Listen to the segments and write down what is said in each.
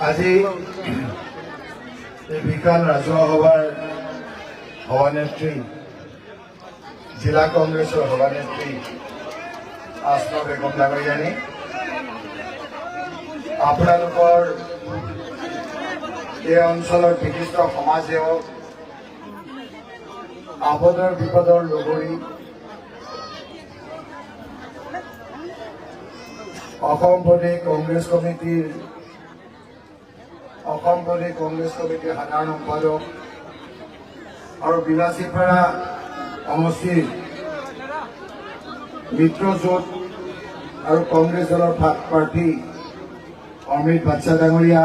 আজি এই বিকাল ৰাজহুৱা সভাৰ সভানেত্ৰী জিলা কংগ্ৰেছৰ সভানেত্ৰী আসমা বেগম ডাঙৰীয়ানী, আপোনালোকৰ এই অঞ্চলৰ বিশিষ্ট সমাজসেৱক, আপদৰ বিপদৰ লগৰী, অসম প্ৰদেশ কংগ্ৰেছ কমিটিৰ সাধাৰণ সম্পাদক আৰু বিলাসীপাৰা সমষ্টিৰ মিত্ৰজোঁট আৰু কংগ্ৰেছ দলৰ প্ৰাৰ্থী অমৃত বাদশাহ ডাঙৰীয়া,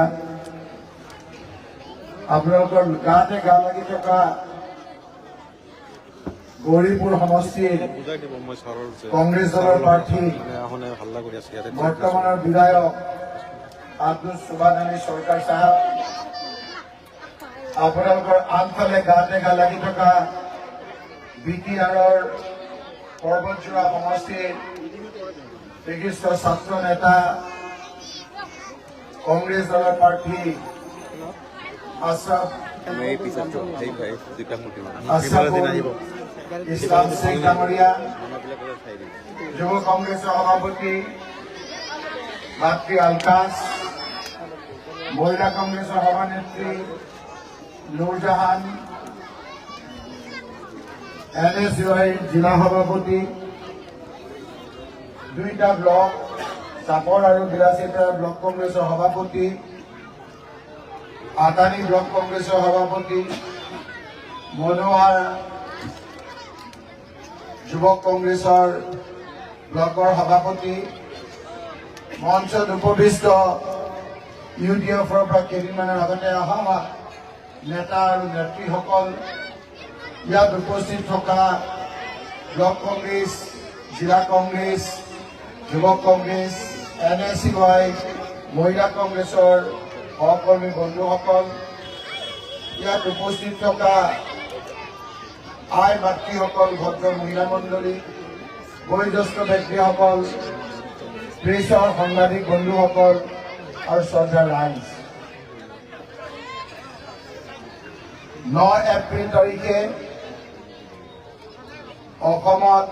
আপোনালোকৰ গাতে গা লাগি থকা গৌৰীপুৰ সমষ্টিৰ কংগ্ৰেছ দলৰ প্ৰাৰ্থী বৰ্তমানৰ বিধায়ক আব্দুল সুবান আলী চৰকাৰ চাহাব, আপোনালোকৰ আনফালে গাতে গা লাগি থকা বিটিআৰৰ পৰ্বতজোৰা সমষ্টিৰ বিশিষ্ট ছাত্ৰ নেতা কংগ্ৰেছ দলৰ প্ৰাৰ্থী আশৰাফ ইছলাম সিং ডাঙৰীয়া, যুৱ কংগ্ৰেছৰ সভাপতি মাতৃ আলকাছ, মহিলা কংগ্ৰেছৰ সভানেত্ৰী নুৰজাহান, NSUI জিলা সভাপতি, দুইটা ব্লক চাপৰ আৰু বিলাসীপাৰা ব্লক কংগ্ৰেছৰ সভাপতি, আদানী ব্লক কংগ্ৰেছৰ সভাপতি, মনোহাৰ যুৱক কংগ্ৰেছৰ ব্লকৰ সভাপতি, মঞ্চত উপবিষ্ট UDFৰ পৰা কেইদিনমানৰ আগতে অহা নেতা আৰু নেত্ৰীসকল, ইয়াত উপস্থিত থকা ব্লক কংগ্ৰেছ, জিলা কংগ্ৰেছ, যুৱক কংগ্ৰেছ, NSUI মহিলা কংগ্ৰেছৰ সহকৰ্মী বন্ধুসকল, ইয়াত উপস্থিত থকা আই মাতৃসকল, ভদ্ৰ মহিলা মণ্ডলী, বয়োজ্যেষ্ঠ ব্যক্তিসকল, প্ৰেছৰ সাংবাদিক বন্ধুসকল আৰু শ্ৰদ্ধাৰ ৰাইজ, 9 এপ্ৰিল তাৰিখে অসমত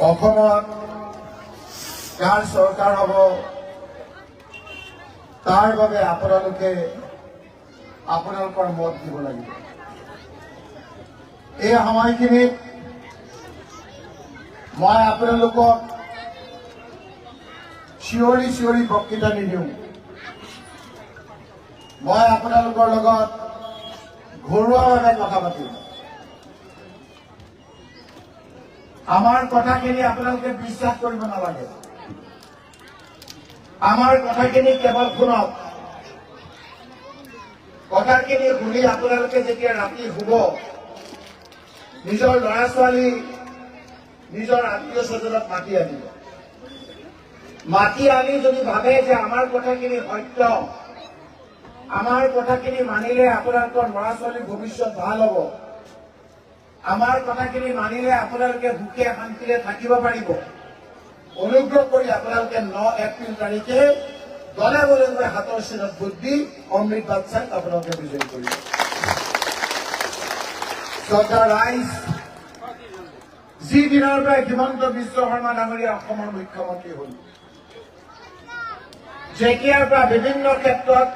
অসমত কাৰ চৰকাৰ হ'ব, তাৰ বাবে আপোনালোকে আপোনালোকৰ মত দিব লাগিব। এই সময়খিনিত মই আপোনালোকক চিঞৰি চিঞৰি বক্তৃতা নিদিওঁ। মই আপোনালোকৰ লগত ঘৰুৱাভাৱে কথা পাতিম। আমাৰ কথাখিনি আপোনালোকে বিশ্বাস কৰিব নালাগে। আমাৰ কথাখিনি কেৱল শুনক। কথাখিনি শুনি আপোনালোকে যেতিয়া ৰাতি শুব, নিজৰ ল'ৰা ছোৱালী, নিজৰ আত্মীয় স্বজনক মাতি আনিব। মাতি আনি যদি ভাবে যে আমাৰ কথাখিনি সত্য, আমাৰ কথাখিনি মানিলে আপোনালোকৰ ল'ৰা ছোৱালীৰ ভৱিষ্যত ভাল হ'ব, আমাৰ কথাখিনি মানিলে আপোনালোকে সুখে শান্তিৰে থাকিব পাৰিব, অনুগ্ৰহ কৰি আপোনালোকে 9 এপ্ৰিল তাৰিখে দলে বলে গৈ হাতৰ চিনত ভোট দি অমৃত বাদশাহক আপোনালোকে বিজয়ী কৰিব। শ্ৰদ্ধাৰ ৰাইজ, যি দিনৰ পৰা হিমন্ত বিশ্ব শৰ্মা ডাঙৰীয়া অসমৰ মুখ্যমন্ত্ৰী হ'ল, যেতিয়াৰ পৰা বিভিন্ন ক্ষেত্ৰত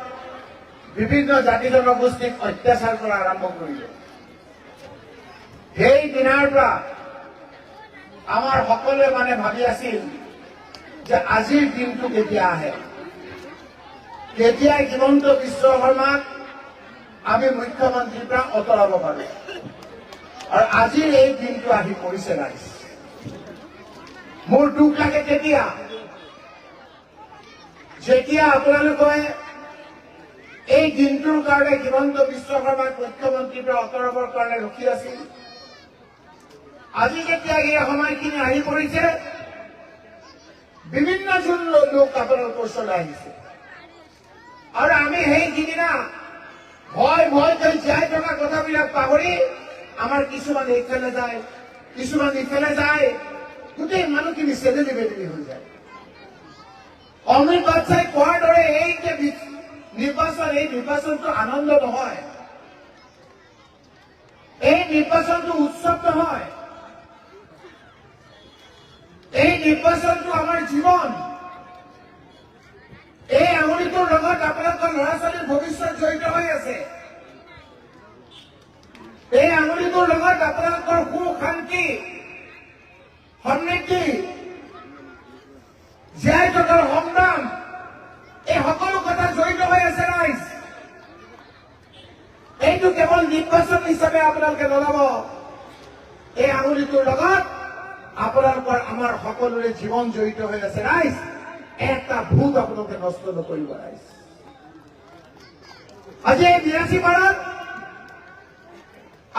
বিভিন্ন জাতি জনগোষ্ঠীক অত্যাচাৰ কৰা আৰম্ভ কৰিলে, সেই দিনাৰ পৰা আমাৰ সকলোৱে ভাবি আছিল যে আজিৰ দিনটো কেতিয়া আহে, কেতিয়া হিমন্ত বিশ্ব শৰ্মাক আমি মুখ্যমন্ত্ৰীৰ পৰা আঁতৰাব পাৰো। আৰু আজিৰ এই দিনটো আহি পৰিছে ৰাইজ। মোৰ দুখ লাগে কেতিয়া যেতিয়া আপোনালোকে এই দিনটোৰ কাৰণে হিমন্ত বিশ্ব শৰ্মাক মুখ্যমন্ত্ৰীৰ পৰা আঁতৰাবৰ কাৰণে ৰখি আছিল, আজি যেতিয়া এই সময়খিনি আহি পৰিছে, বিভিন্ন জন লোক আপোনালোকৰ ওচৰলৈ আহিছে আৰু আমি সেই সিদিনা ভয় কৰি জীয়াই থকা কথাবিলাক পাহৰি আমাৰ কিছুমান এইফালে যায়, কিছুমান ইফালে যায়, গোটেই মানুহখিনি চেদেলি বেদেলি হৈ যায়। অমৃত বাদশাই কোৱাৰ দৰে এই যে নিৰ্বাচন, এই নিৰ্বাচনটো আনন্দ নহয়, এই নিৰ্বাচনটো উৎসৱ নহয়, এই নিৰ্বাচনটো আমাৰ জীৱন। এই আঙুলিটোৰ লগত আপোনালোকৰ ল'ৰা ছোৱালীৰ ভৱিষ্যত জড়িত হৈ আছে। এই আঙুলিটোৰ লগত আপোনালোকৰ সুখ শান্তি সমৃদ্ধি জীয়াই থকাৰ সংগ্ৰাম, এই সকলো কথা জড়িত হৈ আছে ৰাইজ। এইটো কেৱল নিৰ্বাচন হিচাপে আপোনালোকে নল'ব, এই আঙুলিটোৰ লগত আপোনালোকৰ আমাৰ সকলোৰে জীৱন জড়িত হৈ আছে ৰাইজ। এটা ভোট আপোনালোকে নষ্ট নকৰিব ৰাইজ। আজি এই 82 বাৰত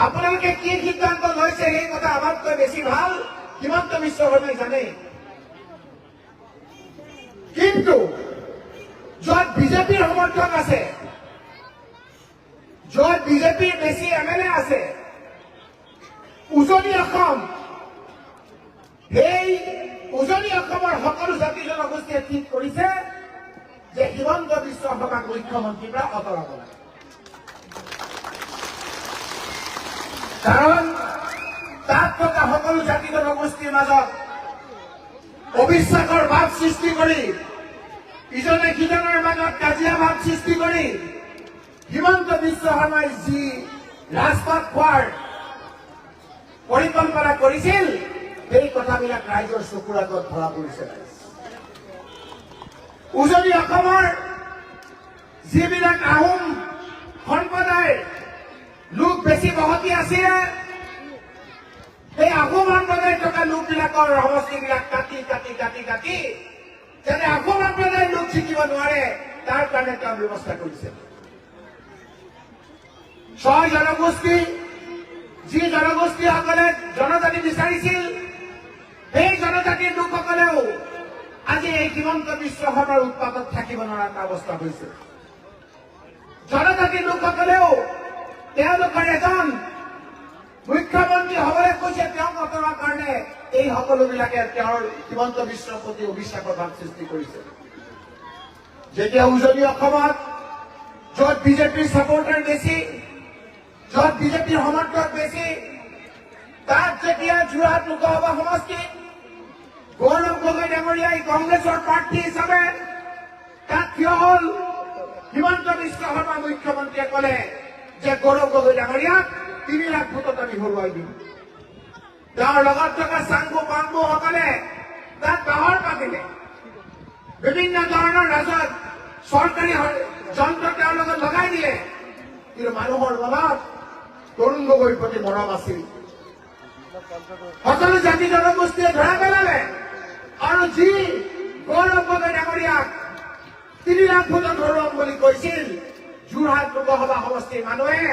আপোনালোকে কি সিদ্ধান্ত লৈছে সেই কথা আমাতকৈ বেছি ভাল হিমন্ত বিশ্ব শৰ্মাই জানে। কিন্তু য'ত বিজেপিৰ সমৰ্থক আছে, য'ত বিজেপিৰ বেছি MLA আছে, উজনি অসম, সেই উজনি অসমৰ সকলো জাতি জনগোষ্ঠীয়ে ঠিক কৰিছে যে হিমন্ত বিশ্ব শৰ্মাক মুখ্যমন্ত্ৰীৰ পৰা আঁতৰাব লাগে। কাৰণ তাত থকা সকলো জাতি জনগোষ্ঠীৰ মাজত অবিশ্বাসৰ ভাৱ সৃষ্টি কৰি, ইজনে সিজনৰ মাজত কাজিয়া ভাৱ সৃষ্টি কৰি হিমন্ত বিশ্ব শৰ্মাই যি ৰাজপাট খোৱাৰ পৰিকল্পনা কৰিছিল, সেই কথাবিলাক ৰাইজৰ চকুৰ আগত ধৰা পৰিছে। উজনি অসমৰ যিবিলাক আহোম সম্প্ৰদায়ৰ লোক বেছি বসতি আছিলে, সেই আহোম সম্প্ৰদায়ত থকা লোকবিলাকৰ সমষ্টিবিলাক কাটি কাটি কাটি কাটি যাতে আহোম সম্প্ৰদায়ৰ লোক জিকিব নোৱাৰে তাৰ কাৰণে তেওঁ ব্যৱস্থা কৰিছে। 6 জনগোষ্ঠী, যি জনগোষ্ঠীসকলে জনজাতি বিচাৰিছিল, সেই জনজাতিৰ লোকসকলেও আজি এই হিমন্ত বিশ্ব শৰ্মাৰ উৎপাতত থাকিব নোৱাৰা এটা অৱস্থা হৈছে। জনজাতিৰ লোকসকলেও তেওঁলোকৰ এজন মুখ্যমন্ত্ৰী হবলৈ কৈছে, তেওঁক আঁতৰোৱাৰ কাৰণে এই সকলোবিলাকে তেওঁৰ হিমন্ত বিশ্বৰ প্ৰতি অবিশ্বাসৰ ভাৱ সৃষ্টি কৰিছে। যেতিয়া উজনি অসমত য'ত বিজেপিৰ ছাপৰ্টাৰ বেছি, য'ত বিজেপিৰ সমৰ্থক বেছি, তাত যেতিয়া যোৰহাট লোকসভা সমষ্টিত গৌৰৱ গগৈ ডাঙৰীয়াই কংগ্ৰেছৰ প্ৰাৰ্থী হিচাপে তাত থিয় হ'ল, হিমন্ত বিশ্ব শৰ্মা মুখ্যমন্ত্ৰীয়ে ক'লে যে গৌৰৱ গগৈ ডাঙৰীয়াক 3 লাখ ভোটত আমি হৰুৱাই দিম। তেওঁৰ লগত থকা চাংগু পাংগুসকলে তাত বাহৰ পাতিলে, বিভিন্ন ধৰণৰ ৰাজত চৰকাৰী যন্ত্ৰ তেওঁৰ লগত লগাই দিলে, কিন্তু মানুহৰ মনত তৰুণ গগৈৰ প্ৰতি মৰম আছিল। সকলো জাতি জনগোষ্ঠীয়ে ধৰা পেলালে আৰু যি গৌৰৱ গগৈ ডাঙৰীয়াক 3 লাখ ভোটত হৰুৱাম বুলি কৈছিল, যোৰহাট লোকসভা সমষ্টিৰ মানুহে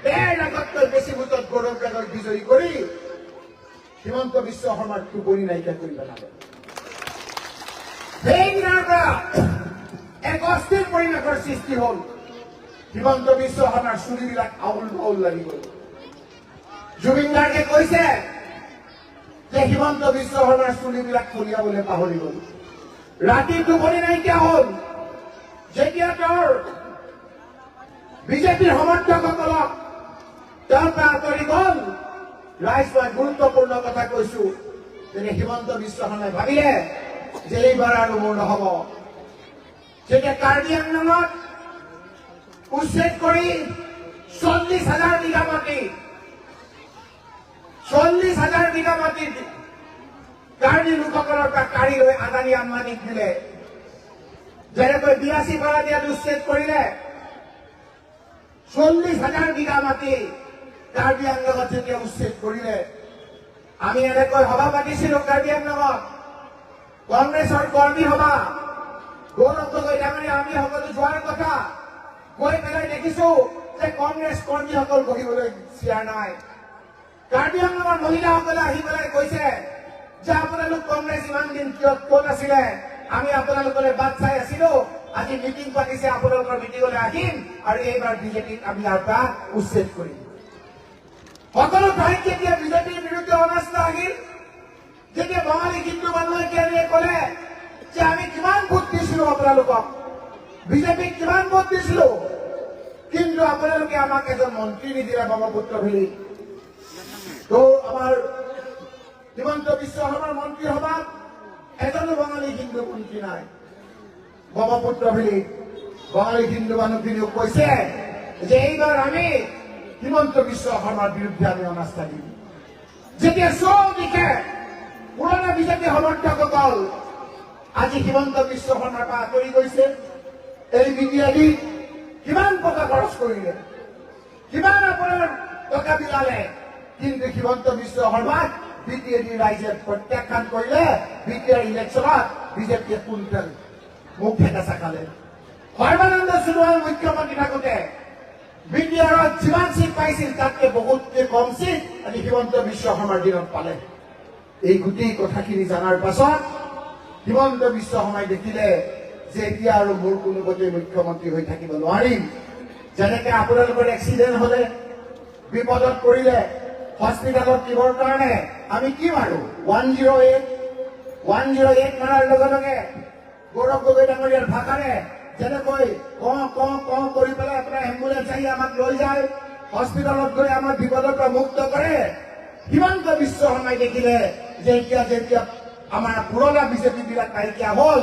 1.5 লাখতকৈ বেছি ভোটত গৌৰৱ গগৈক বিজয়ী কৰি হিমন্ত বিশ্ব শৰ্মাৰ টোপনি নাইকিয়া কৰি পেলালে। সেইদিনাৰ পৰা এক অস্থিৰ পৰিৱেশৰ সৃষ্টি হ'ল। হিমন্ত বিশ্ব শৰ্মাৰ চুলিবিলাক আউল বাউল লাগি গ'ল। জুবিন গাৰ্গে কৈছে যে হিমন্ত বিশ্ব শৰ্মাৰ চুলিবিলাক ফুলিয়াবলৈ পাহৰি গ'ল। ৰাতি টোপনি নাইকিয়া হ'ল যেতিয়া তেওঁৰ বিজেপিৰ সমৰ্থকসকলক তেওঁৰ পৰা আঁতৰি গ'ল। ৰাইজ, মই গুৰুত্বপূৰ্ণ কথা কৈছো যে হিমন্ত বিশ্ব শৰ্মাই ভাবিলে যে এইবাৰ আৰু মোৰ নহ'ব। যেতিয়া কাৰ্বি আংলঙত উচ্ছেদ কৰি 40,000 বিঘা মাটি, 40,000 বিঘা মাটি কাৰ্বি লোকসকলৰ পৰা কাঢ়ি লৈ আদানী আম্বানীক দিলে, যেনেকৈ 82 পাৰা দিয়াত উচ্ছেদ কৰিলে, 40,000 বিঘা মাটি কাৰ্বি আংলঙত যেতিয়া উচ্ছেদ কৰিলে, আমি এনেকৈ সভা পাতিছিলো কাৰ্বি আংলঙত, কংগ্ৰেছৰ কৰ্মী সভা, গৌৰৱ গগৈ ডাঙৰীয়া আমি সকলো যোৱাৰ কথা গৈ পেলাই দেখিছো যে কংগ্ৰেছ কৰ্মীসকল বহিবলৈ চিয়াৰ নাই। কাৰ্বি আংলঙৰ মহিলাসকলে আহি পেলাই কৈছে যে আপোনালোক কংগ্ৰেছ ইমান দিন ক'ত আছিলে, আমি আপোনালোকলৈ বাট চাই আছিলো, আজি মিটিং পাতিছে, আপোনালোকৰ মিটিঙলৈ আহিম আৰু এইবাৰ বিজেপিক আমি ইয়াৰ পৰা উচ্ছেদ কৰিম। সকলো ঠাইত যেতিয়া বিজেপিৰ বিৰুদ্ধে অনাস্থা আহিল, যেতিয়া বঙালী হিন্দু মানুহে কেনেকৈ ক'লে যে আমি কিমান ভোট দিছিলো আপোনালোকক, বিজেপিক কিমান ভোট দিছিলো, কিন্তু আপোনালোকে আমাক এজন মন্ত্ৰী নিদিলে ব্ৰহ্মপুত্ৰ ভেলীত। তো আমাৰ হিমন্ত বিশ্ব শৰ্মাৰ মন্ত্ৰী সভাত এজনো বঙালী হিন্দু মন্ত্ৰী নাই। ব্ৰহ্মপুত্ৰ ভেলীত বঙালী হিন্দু মানুহখিনিও কৈছে যে এইবাৰ আমি হিমন্ত বিশ্ব শৰ্মাৰ বিৰুদ্ধে আমি অনাস্থা দিম। যেতিয়া চৌদিশে পুৰণা বিজেপি সমৰ্থকসকল আজি হিমন্ত বিশ্ব শৰ্মাৰ পৰা আঁতৰি গৈছে, এই বিজেপি কিমান টকা খৰচ কৰিলে, কিমান আপোনাৰ টকা বিলালে, কিন্তু হিমন্ত বিশ্ব শৰ্মাক বিটিএডি ৰাইজে প্ৰত্যাখ্যান কৰিলে। বিটিআৰ ইলেকশ্যনত বিজেপিয়ে কুইণ্টেল মুখ থেকেচা খালে। সৰ্বানন্দ সোণোৱাল মুখ্যমন্ত্ৰী থাকোঁতে বিটিআৰত যিমান চিট পাইছিল তাতকে বহুতকে কম চিট আজি হিমন্ত বিশ্ব শৰ্মাৰ দিনত পালে। এই গোটেই কথাখিনি জনাৰ পাছত হিমন্ত বিশ্ব শৰ্মাই দেখিলে যে এতিয়া আৰু মোৰ কোনোপতে মুখ্যমন্ত্ৰী হৈ থাকিব নোৱাৰিম। যেনেকে আপোনালোকৰ এক্সিডেণ্ট হলে, বিপদত পৰিলে হস্পিটেলত নিবৰ কাৰণে আমি কি মাৰো 108 মাৰাৰ লগে লগে গৌৰৱ গগৈ ডাঙৰীয়াৰ ভাষাৰে যেনেকৈ ক কৰি পেলাই আপোনাৰ এম্বুলেন্স আহি আমাক লৈ যায়, হস্পিটেলত গৈ আমাক বিপদৰ পৰা মুক্ত কৰে। হিমন্ত বিশ্ব শৰ্মাই দেখিলে যে এতিয়া যেতিয়া আমাৰ পুৰণা বিজেপি বিলাক নাইকিয়া হল,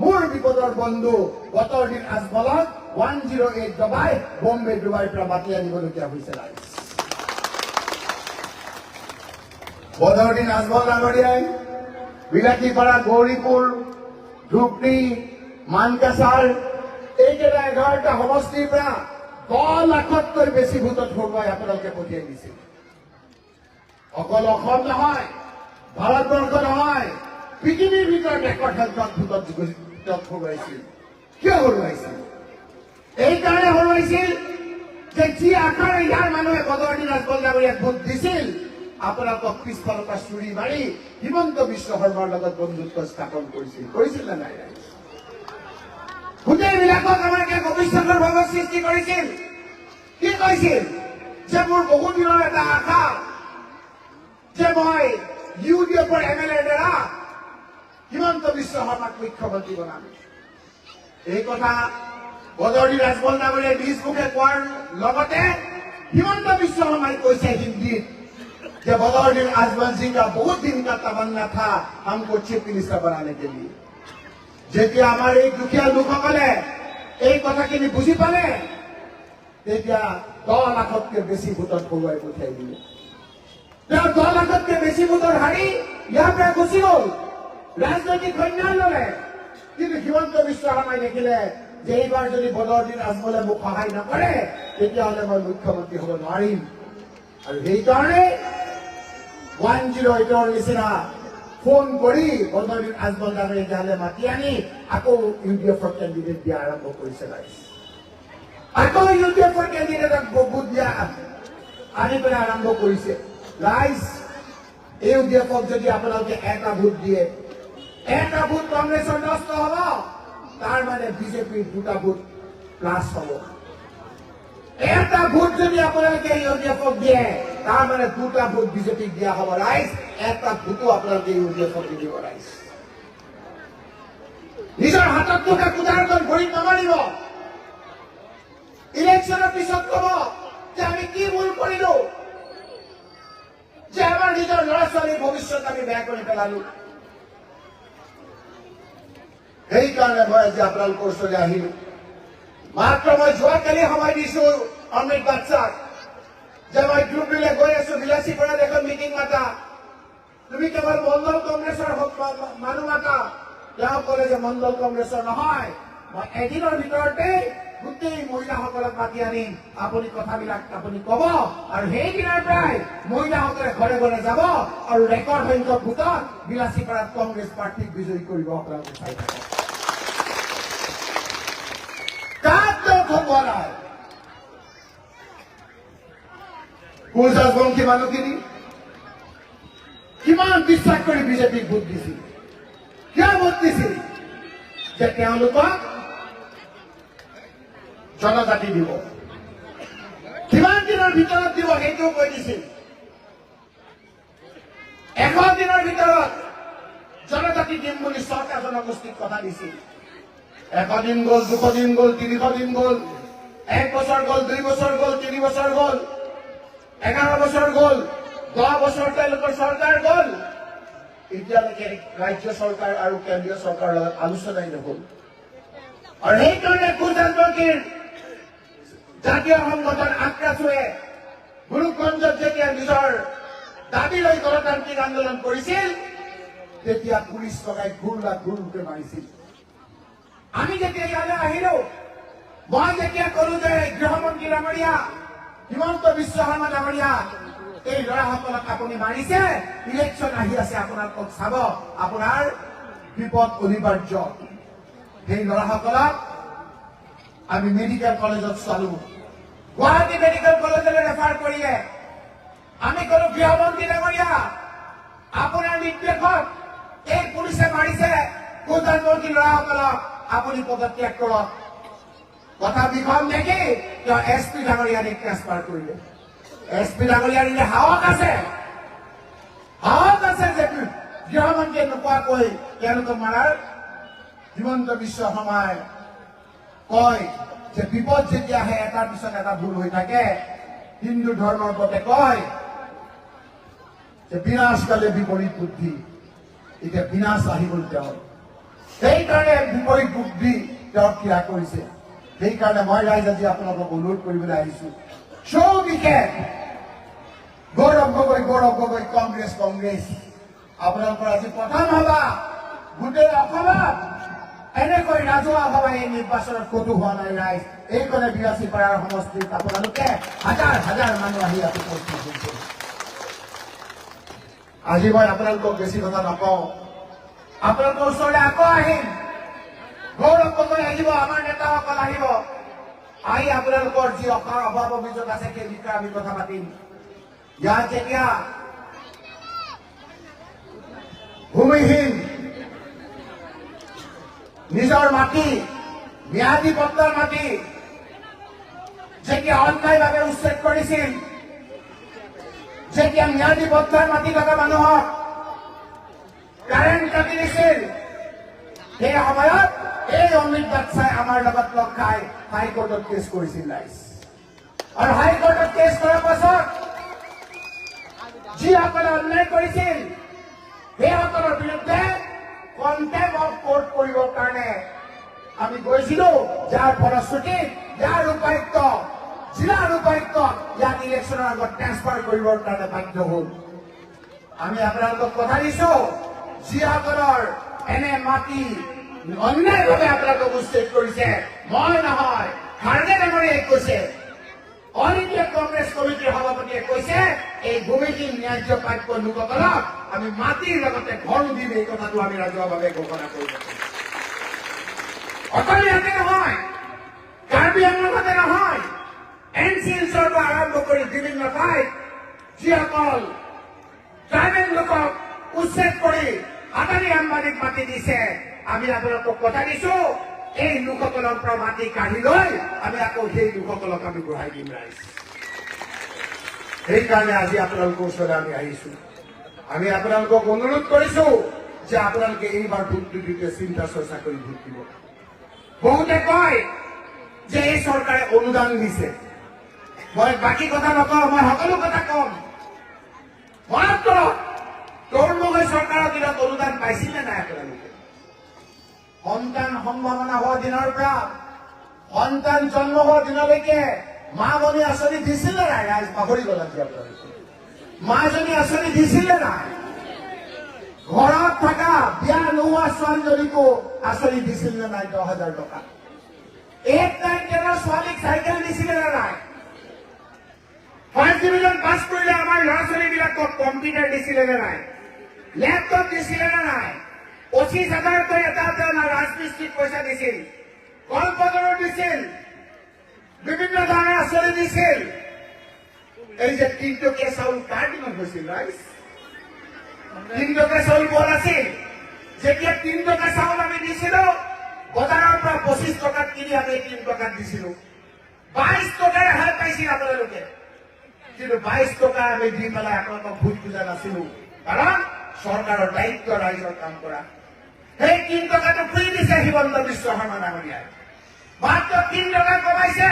মোৰ বিপদৰ বন্ধু বতৰদিন আজমলক 108 দবাই বম্বে ডুবাইৰ পৰা মাতি আনিবলগীয়া হৈছে। বদৰদিন আজমল ডাঙৰীয়াই বিলাসীপাৰা, গৌৰীপুৰ, ধুবৰী, মানকাছাৰ এইকেইটা 11টা সমষ্টিৰ পৰা 10 লাখতকৈ বেছি ভোটত হৰুৱাই আপোনালোকে পঠিয়াই দিছিল। অকল অসম নহয়, ভাৰতবৰ্ষ নহয়, পৃথিৱীৰ ভিতৰত ৰেকৰ্ড সংখ্যক ভোটত হৰুৱাইছিল। কিয় হৰুৱাইছিল? এইকাৰণে হৰুৱাইছিল যে যি আশাৰে ইয়াৰ মানুহে বদৰদিন আজমল ডাঙৰীয়াক ভোট দিছিল, আপোনালোকক পিছফালৰ পৰা চুৰি মাৰি হিমন্ত বিশ্ব শৰ্মাৰ লগত বন্ধুত্ব স্থাপন কৰিছিল নে নাই? গোটেইবিলাকক আমাকে ভৱিষ্যতৰ ভাৱৰ সৃষ্টি কৰিছিল। কি কৈছিল যে মোৰ বহুদিনৰ এটা আশা যে মই UDFৰ MLAৰ দ্বাৰা হিমন্ত বিশ্ব শৰ্মাক মুখ্যমন্ত্ৰী বনাম। এই কথা বদৰদিন আজমল ডাঙৰীয়াই নিজ মুখে কোৱাৰ লগতে হিমন্ত বিশ্ব শৰ্মাই কৈছে হিন্দীত যে बदरुद्दीन आजमल जी का बहुत दिन का तमन्ना था हमको चीफ मिनिस्टर बनाने के लिए। যেতিয়া আমাৰ এই দুখীয়া লোকসকলে এই কথাখিনি বুজি পালে, তেতিয়া 10 লাখতকৈ বেছি ভোটত হৰুৱাই পঠিয়াই দিলে। তেওঁ 10 লাখতকৈ বেছি ভোটৰ হাৰি ইয়াৰ পৰা গুচি গল, ৰাজনৈতিক সন্ন্যাস ললে। কিন্তু হিমন্ত বিশ্ব শৰ্মাই দেখিলে যে এইবাৰ যদি বদৰুদ্দীন আজমলে মোক সহায় নকৰে, তেতিয়াহ'লে মই মুখ্যমন্ত্ৰী হ'ব নোৱাৰিম। আৰু সেইকাৰণে 108ৰ নিচিনা ফোন কৰি বদৰুদ্দীন আজমল ডাঙৰীয়াক ইয়ালৈ মাতি আনি আকৌ UDFৰ কেণ্ডিডেট দিয়া আৰম্ভ কৰিছে। আকৌ UDFৰ কেণ্ডিডেটক ভোট দিয়া আনি পেলাই আৰম্ভ কৰিছে। ৰাইজ, এই UDFক যদি আপোনালোকে এটা ভোট দিয়ে, এটা ভোট কংগ্ৰেছৰ নষ্ট হ'ব, তাৰ মানে বিজেপিৰ 2টা ভোট প্লাছ হ'ব। এটা ভোট যদি আপোনালোকে UDFক দিয়ে, তাৰ মানে 2টা ভোট বিজেপিক দিয়া হ'ব। ৰাইজ, এটা ভোটো আপোনালোকে UDFক দিব। ৰাইজ নিজৰ হাতত থকা কুদাৰখন ভৰিত নামাৰিব। ইলেকশ্যনৰ পিছত কব যে আমি কি ভুল কৰিলো, যে আমাৰ নিজৰ ল'ৰা ছোৱালীৰ ভৱিষ্যত আমি বেয়া কৰি পেলালো। সেইকাৰণে মই আজি আপোনালোকৰ ওচৰলৈ আহিলো। মাত্ৰ মই যোৱাকালি সময় দিছো অমৃত বাদশাক যে মই ধুবুৰীলৈ গৈ আছো, বিলাসীপাৰাত এখন মিটিং মাতা, তুমি কেৱল মণ্ডল কংগ্ৰেছৰ মানুহ মাতা। তেওঁ কলে যে মণ্ডল কংগ্ৰেছৰ নহয়, মই এদিনৰ ভিতৰতে গোটেই মহিলাসকলক মাতি আনিম, আপুনি কথাবিলাক আপুনি কব, আৰু সেইদিনাৰ পৰাই মহিলাসকলে ঘৰে ঘৰে যাব আৰু ৰেকৰ্ড সংখ্যক ভোটত বিলাসীপাৰাত কংগ্ৰেছ প্ৰাৰ্থীক বিজয়ী কৰিব। আপোনালোকে চাই থাকক। অৰ্থ পোৱা নাই কুৰ্জাজবংশী মানুহখিনি কিমান বিশ্বাস কৰি বিজেপিক ভোট দিছিল কিয় ভোট দিছিল যে তেওঁলোকক জনজাতি দিব কিমান দিনৰ ভিতৰত দিব সেইটোও কৈ দিছিল 100 দিনৰ ভিতৰত জনজাতি দিম বুলি চৰকাৰ জনগোষ্ঠীক কথা দিছিল 100 দিন গ'ল 200 দিন গ'ল 300 দিন গ'ল 1 বছৰ গ'ল 2 বছৰ গ'ল 3 বছৰ গ'ল 11 বছৰ গ'ল 10 বছৰ তেওঁলোকৰ চৰকাৰ গ'ল এতিয়ালৈকে ৰাজ্য চৰকাৰ আৰু কেন্দ্ৰীয় চৰকাৰৰ লগত আলোচনাই নহ'ল আৰু সেইকাৰণে কুৰ্জাজবংশীৰ জাতীয় সংগঠন আক্ৰাসুৱে গুৰুগঞ্জত যেতিয়া নিজৰ দাবী লৈ গণতান্ত্ৰিক আন্দোলন কৰিছিল তেতিয়া পুলিচ লগাই ঘূৰকে মাৰিছিল আমি যেতিয়া ইয়ালৈ আহিলো মই যেতিয়া কলো যে গৃহমন্ত্ৰী ডাঙৰীয়া হিমন্ত বিশ্ব শৰ্মা ডাঙৰীয়া এই ল'ৰাসকলক আপুনি মাৰিছে ইলেকশ্যন আহি আছে আপোনালোকক চাব আপোনাৰ বিপদ অনিবাৰ্য সেই ল'ৰাসকলক আমি মেডিকেল কলেজত চালো গুৱাহাটী মেডিকেল কলেজলৈ ৰেফাৰ কৰিলে আমি কলো গৃহমন্ত্ৰী ডাঙৰীয়া আপোনাৰ নিৰ্দেশত এই পুলিচে মাৰিছে কুৰ্জাজবংশী ল'ৰাসকলক আপুনি পদত্যাগ কৰক কথা বিষম দেখি তেওঁ SP ডাঙৰীয়াক ট্ৰেন্সফাৰ কৰিলে SP ডাঙৰীয়াৰ সাহস আছে যে গৃহমন্ত্ৰীয়ে নোকোৱাকৈ তেওঁলোকক মাৰাৰ হিমন্ত বিশ্ব শৰ্মাই কয় যে বিপদ যেতিয়া আহে এটাৰ পিছত এটা ভুল হৈ থাকে হিন্দু ধৰ্মৰ মতে কয় যে বিনাশকালে বিপৰীত বুদ্ধি এতিয়া বিনাশ আহি গ'ল তেওঁৰ সেইকাৰণে বিপৰীত বুদ্ধি তেওঁ ক্ৰিয়া কৰিছে সেইকাৰণে মই ৰাইজ আজি আপোনালোকক অনুৰোধ কৰিবলৈ আহিছো চৌবিশেষ গৌৰৱ গগৈ কংগ্ৰেছ আপোনালোকৰ আজি প্ৰধান সভা গোটেই অসমত এনেকৈ ৰাজহুৱা সভা এই নিৰ্বাচনত ক'তো হোৱা নাই ৰাইজ এইকণে 82 পাৰাৰ সমষ্টিত আপোনালোকে হাজাৰ মানুহ আহি ইয়াত উপস্থিত হৈছে আজি মই আপোনালোকক বেছি কথা নকওঁ আপোনালোকৰ ওচৰলৈ আকৌ আহিম গৌৰৱ গগৈ আহিব আমাৰ নেতাসকল আহিব আহি আপোনালোকৰ যি অভাৱ অভিযোগ আছে সেই বিষয়ে আমি কথা পাতিম ইয়াত যেতিয়া ভূমিহীন নিজৰ মাটি ম্যাদী পট্টাৰ মাটি যেতিয়া অন্যায়ভাৱে উচ্ছেদ কৰিছিল যেতিয়া ম্যাদী পট্টাৰ মাটি থকা মানুহক কাৰেণ্ট কাটি দিছিল সেই সময়ত এই অমিত বাটচাই আমাৰ লগত লগ খাই হাইকোৰ্টত কেছ কৰিছিল ৰাইজ আৰু হাইকোৰ্টত কেছ কৰাৰ পাছত যিসকলে অন্যায় কৰিছিল সেইসকলৰ বিৰুদ্ধে কণ্টেম্প অফ কোৰ্ট কৰিবৰ কাৰণে আমি গৈছিলো যাৰ ফলশ্ৰুতিত ইয়াৰ উপায়ুক্ত জিলাৰ উপায়ুক্ত ইয়াত ইলেকশ্যনৰ আগত ট্ৰেন্সফাৰ কৰিবৰ কাৰণে বাধ্য হ'ল আমি আপোনালোকক কথা দিছো যিসকলৰ এনে মাটি অন্যায়ভাৱে আপোনালোকক উচ্ছেদ কৰিছে মই নহয় খাৰ্গে ডাঙৰীয়াই কৈছে অল ইণ্ডিয়া কংগ্ৰেছ কমিটিৰ সভাপতিয়ে কৈছে এই ভূমিহীন ন্যায্য প্ৰাপ্য লোকসকলক আমি মাটিৰ লগতে ঘৰো দিম এই কথাটো আমি ৰাজহুৱাভাৱে ঘোষণা কৰিব অকল ইয়াতে নহয় কাৰ্বি আংলঙতে নহয় NCLৰ পৰা আৰম্ভ কৰি বিভিন্ন ঠাইত যিসকল ট্ৰাইবেল লোকক উচ্ছেদ কৰি আদানী আম্বানীক মাটি দিছে আমি আপোনালোকক কথা দিছো এই লোকসকলৰ পৰা মাটি কাঢ়ি লৈ আমি আকৌ সেই লোকসকলক আমি ঘূৰাই দিম ৰাইজ সেইকাৰণে আজি আপোনালোকৰ ওচৰলৈ আমি আহিছো আমি আপোনালোকক অনুৰোধ কৰিছো যে আপোনালোকে এইবাৰ ভোটটো দিওঁতে চিন্তা চৰ্চা কৰি ভোট দিব বহুতে কয় যে এই চৰকাৰে অনুদান দিছে মই বাকী কথা নকওঁ মই সকলো কথা কম মনত কৰক তৰুণ চৰকাৰৰ দিনত অনুদান পাইছিলে নাই আপোনালোকে সন্তান সম্ভাৱনা হোৱা দিনৰ পৰা সন্তান জন্ম হোৱা দিনলৈকে মামণি আঁচনি দিছিলে নাই ৰাইজ পাহৰি গ'ল আজি আপোনালোকে মাজনী আঁচনি দিছিলে নাই ঘৰত থকা বিয়া নোহোৱা ছোৱালীজনীকো আঁচনি দিছিল নে নাই 10,000 টকা 8-9-10 ছোৱালীক চাইকেল দিছিলে নে নাই ফাৰ্ষ্ট ডিভিজন পাছ কৰিলে আমাৰ ল'ৰা ছোৱালীবিলাকক কম্পিউটাৰ দিছিলে নে নাই লেপটপ দিছিলে নে নাই 25,000কৈ এটা ৰাজমিস্ত্ৰীক পইচা দিছিল কল্পতৰু দিছিল বিভিন্ন ধৰণৰ আঁচনি দিছিল। এই যে 3 টকীয়া চাউল কাৰ দিনত হৈছিল ৰাইজ? 3 টকীয়া চাউল বৰ আছিল। যেতিয়া 3 টকা চাউল আমি দিছিলো, বজাৰৰ পৰা 25 টকাত কিনি আমি 3 টকাত দিছিলো। 22 টকাৰ ৰেহাই পাইছিল আপোনালোকে। কিন্তু 22 টকা আমি দি পেলাই আপোনালোকক ভোট খোজা নাছিলো, কাৰণ চৰকাৰৰ দায়িত্ব ৰাইজৰ কাম কৰা। সেই 3 টকাটো ফ্ৰী দিছে হিমন্ত বিশ্ব শৰ্মা ডাঙৰীয়াই। মাত্ৰ 3 টকা কমাইছে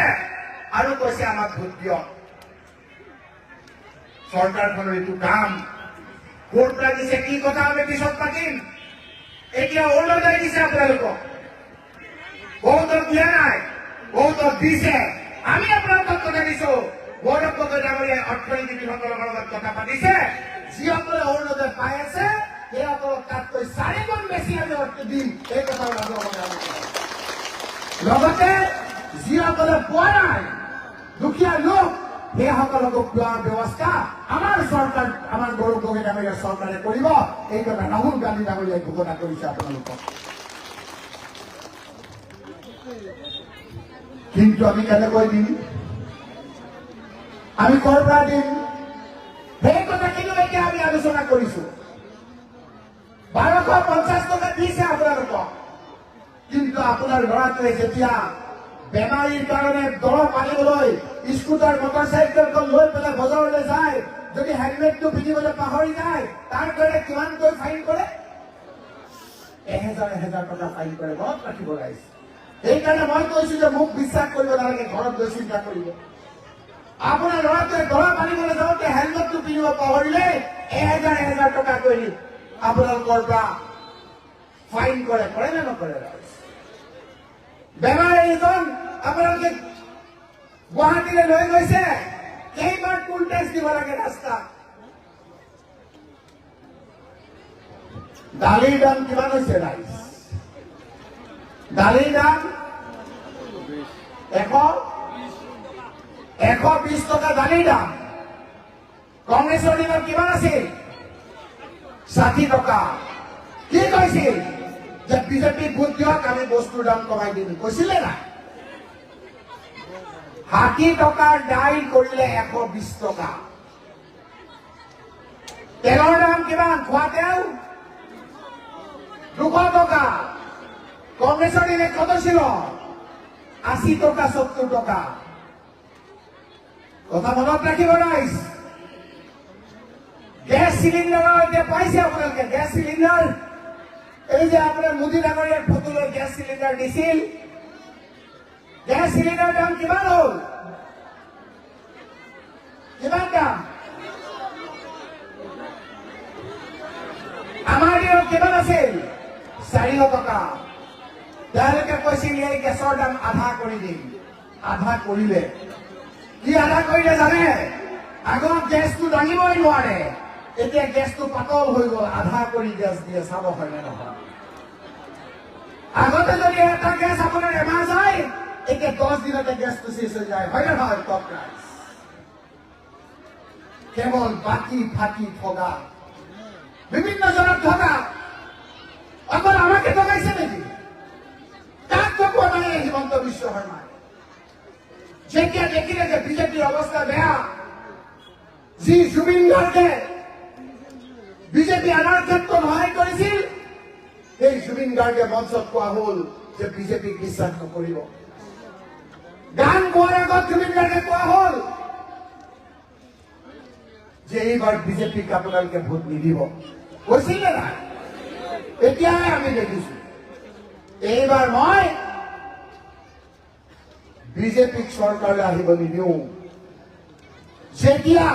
আৰু কৈছে আমাক ভোট দিয়ক। চৰকাৰখনৰ এইটো কাম ভোট লাগিছে, কি কথা আমি পিছত পাতিম। এতিয়া অৰুণোদয় দিছে আপোনালোকক, বহুতক দিয়া নাই, বহুতক দিছে। আমি আপোনালোকক কথা দিছো, গৌৰৱ গগৈ ডাঙৰীয়াই অৰ্থনীতিবিদসকলৰ লগত কথা পাতিছে। যিসকলে অৰুণোদয় পাই আছে সেইসকলক তাতকৈ 4 গুণ বেছি আমি অৰ্থ দিম, এই কথাৰ লগতে যিসকলে পোৱা নাই, দুখীয়া লোক, সেইসকলকো পোৱাৰ ব্যৱস্থা আমাৰ চৰকাৰ, আমাৰ গৌৰৱ গগৈ ডাঙৰীয়াৰ চৰকাৰে কৰিব। এই কথা ৰাহুল গান্ধী ডাঙৰীয়াই ঘোষণা কৰিছে আপোনালোকক। কিন্তু আমি কেনেকৈ দিম, আমি কৰ পৰা দিম, সেই কথাখিনিও এতিয়া আমি আলোচনা কৰিছো। 1250 টকা দিছে আপোনালোকক, কিন্তু আপোনাৰ ল'ৰাটোৱে যেতিয়া বেমাৰীৰ কাৰণে দৰৱ আনিবলৈ স্কুটাৰ মটৰচাইকেলখন লৈ পেলাই বজাৰলৈ যায়, যদি হেলমেটটো পিন্ধিবলৈ পাহৰি যায়, তাৰ কাৰণে কিমানকৈ ফাইন কৰে? 1000 টকা ফাইন কৰে। মনত ৰাখিব ৰাইজ। সেইকাৰণে মই কৈছো যে মোক বিশ্বাস কৰিব নালাগে, ঘৰত গৈ চিন্তা কৰিব। আপোনাৰ ল'ৰাটোৱে দৰৱ আনিবলৈ যাওঁতে হেলমেটটো পিন্ধিব পাহৰিলে 1000 টকা কৰি আপোনালোকৰ পৰা ফাইন কৰে। কৰে নে নকৰে ৰাইজ? বেমাৰী এজন আপোনালোকে গুৱাহাটীলৈ লৈ গৈছে, কেইবাৰ টুল টেক্স দিব লাগে ৰাস্তাত। দালিৰ দাম কিমান হৈছে ৰাইজ? দালিৰ দাম 120 টকা দালিৰ দাম। কংগ্ৰেছৰ দিনত কিমান আছিল? 60 টকা। কি কৈছিল? যে বিজেপি ভোট দিয়ক, আমি বস্তুৰ দাম কমাই দিম, কৈছিলে না? 60 টকাৰ দাইল কৰিলে 120 টকা। তেলৰ দাম কিমান? খোৱা তেল 200 টকা। কংগ্ৰেছৰ দিনে কত ছিল? 80 টকা 70 টকা। কথা মনত ৰাখিব ৰাইজ। গেছ চিলিণ্ডাৰৰ এতিয়া পাইছে আপোনালোকে, গেছ চিলিণ্ডাৰ। এই যে আপোনাৰ মোদী ডাঙৰীয়াৰ ফটো লৈ গেছ চিলিণ্ডাৰ দিছিল, গেছ চিলিণ্ডাৰ দাম কিমান হ'ল? কিমান দাম? আমাৰ দিনত কিমান আছিল? 400 টকা। তেওঁলোকে কৈছিল এই গেছৰ দাম আধা কৰি দিম। আধা কৰিলে। কি আধা কৰিলে জানে? আগত গেছটো দাঙিবই নোৱাৰে, এতিয়া গেছটো পাতল হৈ গল, আধা কৰি গেছ দিয়ে। চাব হয়নে নহয়? আগতে যদি এটা গেছ আপোনাৰ এমাহ যায়, এতিয়া 10 দিনতে গেছটো শেষ হৈ যায়। হয় নে নহয়? Top price. কেৱল বাকি ফাঁকি ঠগা, বিভিন্ন জনক ঠগা। অকল আমাকে ঠগাইছে নেকি? কাক ঠগোৱা নাই হিমন্ত বিশ্ব শৰ্মাই? যেতিয়া দেখিলে যে বিজেপিৰ অৱস্থা বেয়া, যি জুবিন গাৰ্গে বিজেপি আনাৰ ক্ষেত্ৰত সহায় কৰিছিল, সেই জুবিন গাৰ্গে মঞ্চত কোৱা হল যে বিজেপিক বিশ্বাস নকৰিব। গান গোৱাৰ আগত জুবিন গাৰ্গে কোৱা হল যে এইবাৰ বিজেপিক আপোনালোকে ভোট নিদিব। কৈছিল নে নাই? এতিয়াহে আমি দেখিছো। এইবাৰ মই বিজেপিক চৰকাৰলৈ আহিব নিদিওঁ। যেতিয়া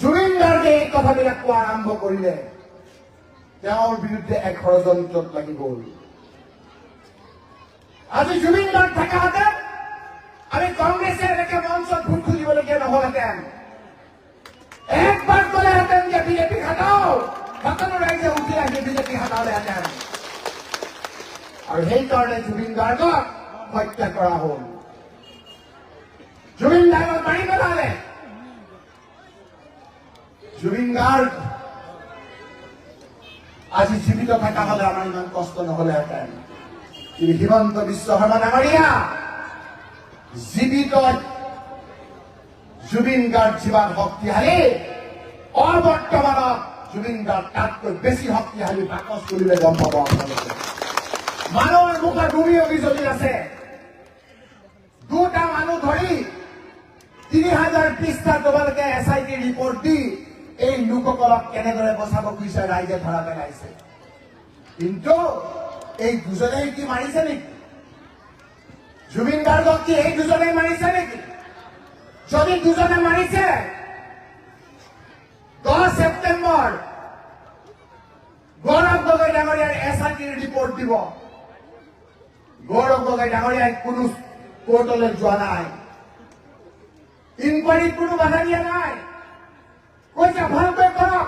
জুবিন গাৰ্গে এই কথাবিলাক কোৱা আৰম্ভ কৰিলে, তেওঁৰ বিৰুদ্ধে এক ষড়যন্ত্ৰত লাগি গল। আজি জুবিন গাৰ্গ থকাহেঁতেন আমি কংগ্ৰেছে এনেকে মঞ্চত ভোট খুজিবলগীয়া নহলহেঁতেন। একবাৰ কলেহেঁতেন যে বিজেপি হটাও, সকলো ৰাইজে উঠি আহি বিজেপি হটালেহেঁতেন। আৰু সেইকাৰণে জুবিন গাৰ্গক হত্যা কৰা হল। জুবিন গাৰ্গক মাৰি পেলালে। জুবিন গাৰ্গ আজি জীৱিত থকা হলে আমাৰ ইমান কষ্ট নহলেহেঁতেন। কিন্তু হিমন্ত বিশ্ব শৰ্মা ডাঙৰীয়া জীৱিত জুবিন গাৰ্গ যিমান শক্তিশালী, অবৰ্তমানত জুবিন গাৰ্গ তাতকৈ বেছি শক্তিশালী। বাকচ খুলিলে গম পাব আপোনালোকে। মানুহৰ মুখত ভূমি অভিযোগ আছে। দুটা মানুহ ধৰি 3000 পৃষ্ঠা তোমালোকে SIT ৰিপৰ্ট দি এই লোকসকলক কেনেদৰে বচাব খুজিছে ৰাইজে ধৰা পেলাইছে। কিন্তু এই দুজনেই কি মাৰিছে নেকি? জুবিন গাৰ্গক কি এই দুজনেই মাৰিছে নেকি? যদি দুজনে মাৰিছে, 10 ছেপ্টেম্বৰ গৌৰৱ গগৈ ডাঙৰীয়াৰ SIT ৰিপৰ্ট দিব। গৌৰৱ গগৈ ডাঙৰীয়াই কোনো কোৰ্টলৈ যোৱা নাই, ইনকুৱাৰীত কোনো বাধা দিয়া নাই। কৈছে ভালকৈ কৰক,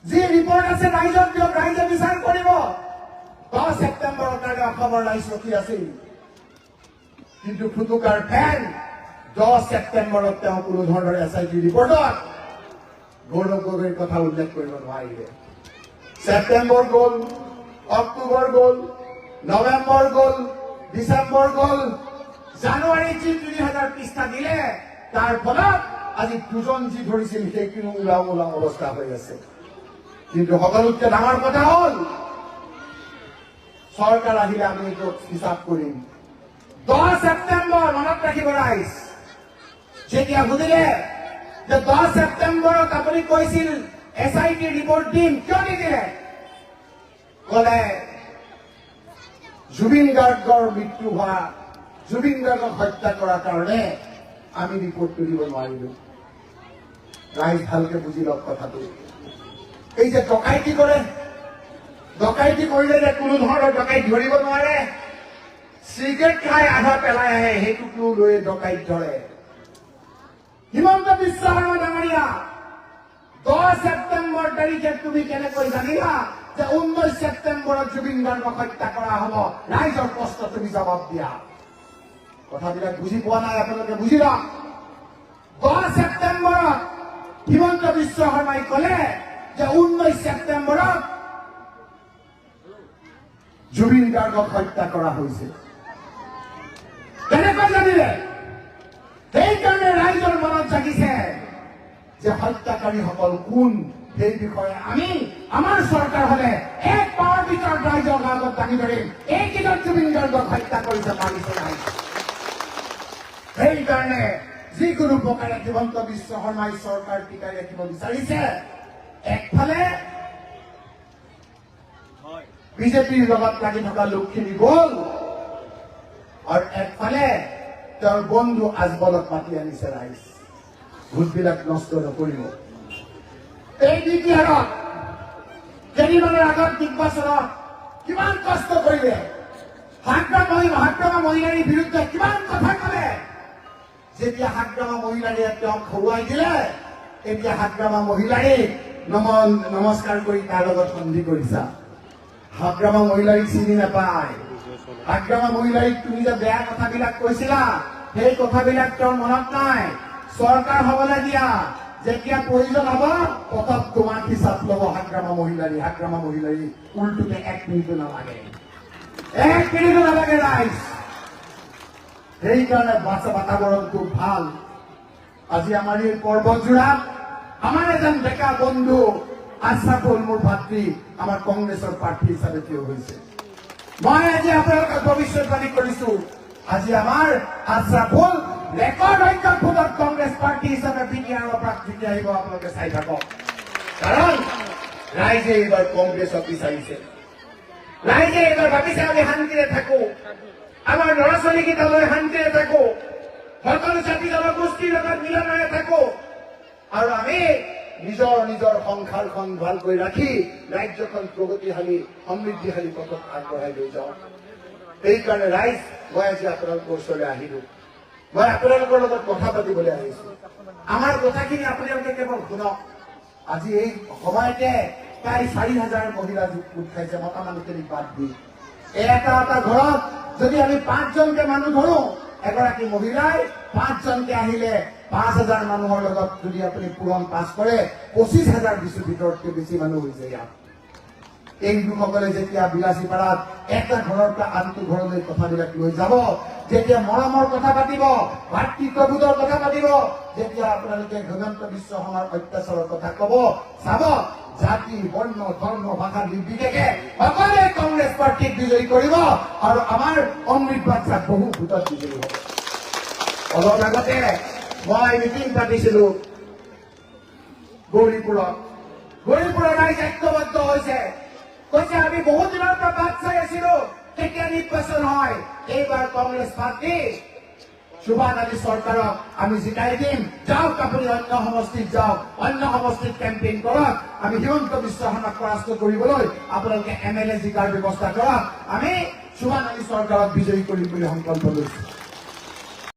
যি ৰিপৰ্ট আছে ৰাইজক দিয়ক, ৰাইজে বিচাৰ কৰিব। 10 ছেপ্টেম্বৰৰ কাৰণে অসমৰ ৰাইজ ৰখি আছিল। কিন্তু ফুটুকাৰ ফেন 10 ছেপ্টেম্বৰত তেওঁ কোনো ধৰণৰ SIT ৰিপৰ্টত গৌৰৱ গগৈৰ কথা উল্লেখ কৰিব নোৱাৰিলে। ছেপ্টেম্বৰ গ'ল, অক্টোবৰ গ'ল, নৱেম্বৰ গ'ল, ডিচেম্বৰ গ'ল, জানুৱাৰী যি 3000 পৃষ্ঠা দিলে, তাৰ ফলত আজি দুজন যি ধৰিছিল সেইখিনি ওলাও ওলাও অৱস্থা হৈ আছে। কিন্তু সকলোতকৈ ডাঙৰ কথা হ'ল, চৰকাৰ আহিলে আমি এইটো হিচাপ কৰিম। 10 ছেপ্টেম্বৰ মনত ৰাখিব ৰাইজ। যেতিয়া সুধিলে যে 10 ছেপ্টেম্বৰত আপুনি কৈছিল SIT ৰিপৰ্ট দিম, কিয় নিদিলে? ক'লে জুবিন গাৰ্গৰ মৃত্যু হোৱা, জুবিন গাৰ্গক হত্যা কৰাৰ কাৰণে আমি ৰিপৰ্টটো দিব নোৱাৰিলো। ৰাইজ ভালকে বুজি লওক কথাটো। এই যে ডকাইতি কৰে, ডকাইতি কৰিলে যে কোনো ধৰণৰ ডকাইত ধৰিব নোৱাৰে। চিগাৰেট খাই আধা পেলাই আহে, সেইটোকো লৈ ডকাইত ধৰে। হিমন্ত বিশ্ব শৰ্মা ডাঙৰীয়া, 10 ছেপ্টেম্বৰ তাৰিখে তুমি কেনেকৈ জানিলা যে 19 ছেপ্টেম্বৰত জুবিন গাৰ্গক হত্যা কৰা হ'ব? ৰাইজৰ প্ৰশ্ন তুমি জবাব দিয়া। কথাবিলাক বুজি পোৱা নাই আপোনালোকে, বুজি লওক। 10 ছেপ্টেম্বৰত হিমন্ত বিশ্ব শৰ্মাই ক'লে যে 19 ছেপ্টেম্বৰত জুবিন গাৰ্গক হত্যা কৰা হৈছে। কেনেকৈ জানিলে? সেইকাৰণে ৰাইজৰ মনত জাগিছে যে হত্যাকাৰীসকল কোন, সেই বিষয়ে আমি আমাৰ চৰকাৰ হলে এক পাৱাৰ ভিতৰত ৰাইজৰ আগত দাঙি ধৰিম। এইকেইজন জুবিন গাৰ্গক হত্যা কৰিছে, মাৰিছে নাই। সেইকাৰণে যিকোনো প্ৰকাৰে হিমন্ত বিশ্ব শৰ্মাই চৰকাৰ টিকাই ৰাখিব বিচাৰিছে। একফালে বিজেপিৰ লগত লাগি থকা লোকখিনি গ'ল, আৰু একফালে তেওঁৰ বন্ধু আজমলক মাতি আনিছে ৰাইজ। ভোটবিলাক নষ্ট নকৰিব। এই দ্বিতীয়ত কেইদিনমানৰ আগত নিৰ্বাচনত কিমান কষ্ট কৰিলে, হাগ্ৰামা মহিলাৰ বিৰুদ্ধে কিমান কথা ক'লে। যেতিয়া হাগ্ৰামা মহিলাৰে তেওঁক হৰুৱাই দিলে, এতিয়া হাগ্ৰামা মহিলাৰে নমস্কাৰ কৰি তাৰ লগত সন্ধি কৰিছা। হাগ্ৰামা মহিলাৰীক চিনি নাপায়। হাগ্ৰামা মহিলাৰীক তুমি যে বেয়া কথাবিলাক কৈছিলা, সেই কথাবিলাক তেওঁৰ মনত নাই। চৰকাৰ হবলৈ দিয়া, যেতিয়া প্ৰয়োজন হ'ব পথত তোমাক হিচাপ ল'ব হাগ্ৰামা মহিলাৰী। হাগ্ৰামা মহিলাৰী উল্টোতে 1 মিনিটো নালাগে, 1 মিনিটো নালাগে ৰাইজ। সেইকাৰণে বাতাবৰণ খুব ভাল। আজি আমাৰ এই পৰ্বতজোৰাত আমাৰ এজন ডেকা বন্ধু আশৰাফুল, মোৰ ভাতৃ, আমাৰ কংগ্ৰেছৰ প্ৰাৰ্থী হিচাপে থিয় হৈছে। মই আজি আপোনালোকক ভৱিষ্যতবাণী কৰিছো, আজি আমাৰ আশৰাফুল ৰেকৰ্ড সংখ্যক ভোটত কংগ্ৰেছ প্ৰাৰ্থী হিচাপে বিটিআৰৰ পৰা জিকি আহিব। আপোনালোকে চাই থাকক, কাৰণ ৰাইজে এইবাৰ কংগ্ৰেছক বিচাৰিছে। ৰাইজে এইবাৰ ভাবিছে আমি শান্তিৰে থাকো, আমাৰ ল'ৰা ছোৱালীকেইটালৈ শান্তিৰে থাকো, সকলো জাতি জনগোষ্ঠীৰ লগত মিলনেৰে থাকো, আৰু আমি নিজৰ নিজৰ সংসাৰখন ভালকৈ ৰাখি ৰাজ্যখন প্ৰগতিশালী সমৃদ্ধিশালী পথত আগবঢ়াই লৈ যাওঁ। সেইকাৰণে ৰাইজ, মই আজি আপোনালোকৰ ওচৰলৈ আহিলো। মই আপোনালোকৰ লগত কথা পাতিবলৈ আহিছো। আমাৰ কথাখিনি আপোনালোকে কেৱল শুনক। আজি এই সময়তে প্ৰায় 4000 মহিলা গোট খাইছে, মতা মানুহখিনিক বাদ দি। এটা এটা ঘৰত যদি আমি 5জনকে মানুহ ধৰো, এগৰাকী মহিলাই 5জনকে আহিলে 5000 মানুহৰ লগত যদি আপুনি পূৰণ পাছ কৰে, 25000 ভিতৰতকৈ বেছি মানুহ হৈছে ইয়াত। এই লোকসকলে যেতিয়া বিলাসীপাৰাত এটা ঘৰৰ পৰা আনটো ঘৰলৈ কথাবিলাক লৈ যাব, যেতিয়া মৰমৰ কথা পাতিব, ভাতৃত্ববোধৰ কথা পাতিব, যেতিয়া আপোনালোকে হিমন্ত বিশ্ব শৰ্মাৰ অত্যাচাৰৰ কথা কব, চাব জাতি, বৰ্ণ, ধৰ্ম, ভাষা নিৰ্বিশেষে সকলোৱে কংগ্ৰেছ প্ৰাৰ্থীক বিজয়ী কৰিব আৰু আমাৰ অমৃত বাচ্চাক বহু ভোটত বিজয়ী হ'ব। অলপ আগতে মই মিটিং পাতিছিলো গৌৰীপুৰত ৰাইজ ঐক্যবদ্ধ হৈছে, কৈছে আমি বহুত দিনৰ পৰা বাট চাই আছিলো কেতিয়া নিৰ্বাচন হয়, এইবাৰ কংগ্ৰেছ পাৰ্টি সুভাষ আলী চৰকাৰক আমি জিকাই দিম, যাওক আপুনি অন্য সমষ্টিত যাওক, অন্য সমষ্টিত কেম্পেইন কৰক, আমি হিমন্ত বিশ্ব শৰ্মাক পৰাস্ত কৰিবলৈ আপোনালোকে MLA জিকাৰ ব্যৱস্থা কৰক, আমি সুভাষ আলী চৰকাৰক বিজয়ী কৰিম বুলি সংকল্প লৈছো।